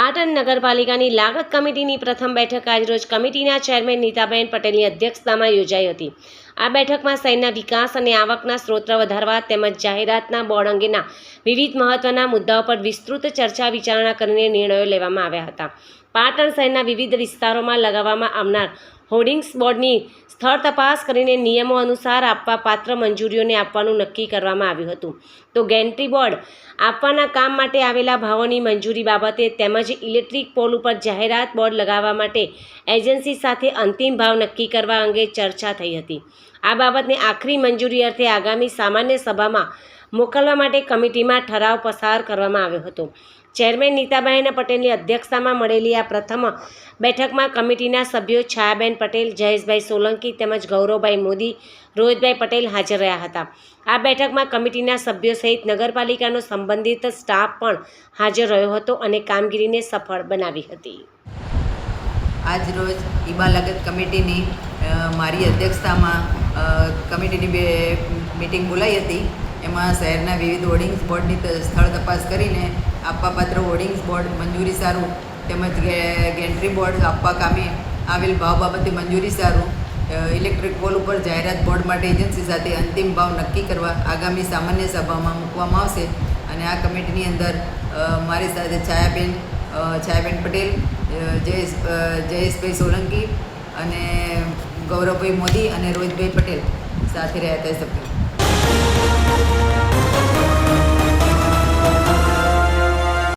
પાટણ નગરપાલિકાની લાગત કમિટીની પ્રથમ બેઠક આજરોજ કમિટીના ચેરમેન નીતાબેન પટેલની અધ્યક્ષતામાં યોજાઈ હતી। આ બેઠકમાં શહેરના વિકાસ અને આવકના સ્ત્રોત વધારવા તેમજ જાહેરાતના બોર્ડ અંગેના વિવિધ મહત્વના મુદ્દાઓ પર વિસ્તૃત ચર્ચા વિચારણા કરીને નિર્ણયો લેવામાં આવ્યા હતા। પાટણ શહેરના વિવિધ વિસ્તારોમાં લગાવવામાં આવનાર હોર્ડિંગ્સ બોર્ડની સ્થળ તપાસ કરીને નિયમો અનુસાર આપવા પાત્ર મંજૂરીઓને આપવાનું નક્કી કરવામાં આવ્યું હતું। તો ગેન્ટ્રી બોર્ડ આપવાના કામ માટે આવેલા ભાવોની મંજૂરી બાબતે તેમજ ઇલેક્ટ્રિક પોલ ઉપર જાહેરાત બોર્ડ લગાવવા માટે એજન્સી સાથે અંતિમ ભાવ નક્કી કરવા અંગે ચર્ચા થઈ હતી। આ બાબતને આખરી મંજૂરી અર્થે આગામી સામાન્ય સભામાં મોકલવા માટે કમિટીમાં ઠરાવ પસાર કરવામાં આવ્યો હતો। ચેરમેન નીતાબેન પટેલની અધ્યક્ષતામાં મળેલી આ પ્રથમ બેઠકમાં કમિટીના સભ્યો છાયાબેન પટેલ, જયેશભાઈ સોલંકી તેમજ ગૌરવભાઈ મોદી, રોહિતભાઈ પટેલ હાજર રહ્યા હતા। આ બેઠકમાં કમિટીના સભ્યો સહિત નગરપાલિકાનો સંબંધિત સ્ટાફ પણ હાજર રહ્યો હતો અને કામગીરીને સફળ બનાવી હતી। આજ રોજ ઈબા લાગત કમિટીની મારી અધ્યક્ષતામાં કમિટીની મીટિંગ બોલાઈ હતી। એમાં શહેરના વિવિધ હોર્ડિંગ્સ બોર્ડની સ્થળ તપાસ કરીને આપવાપાત્ર હોર્ડિંગ્સ બોર્ડ મંજૂરી સારું તેમજ ગેન્ટ્રી બોર્ડ આપવા કામે આવેલ ભાવ બાબતે મંજૂરી સારું ઇલેક્ટ્રિક પોલ ઉપર જાહેરાત બોર્ડ માટે એજન્સી સાથે અંતિમ ભાવ નક્કી કરવા આગામી સામાન્ય સભામાં મૂકવામાં આવશે। અને આ કમિટીની અંદર મારી સાથે છાયાબેન પટેલ, જયેશભાઈ સોલંકી અને ગૌરવભાઈ મોદી અને રોહિતભાઈ પટેલ સાથે રહ્યા હતા સભ્યો।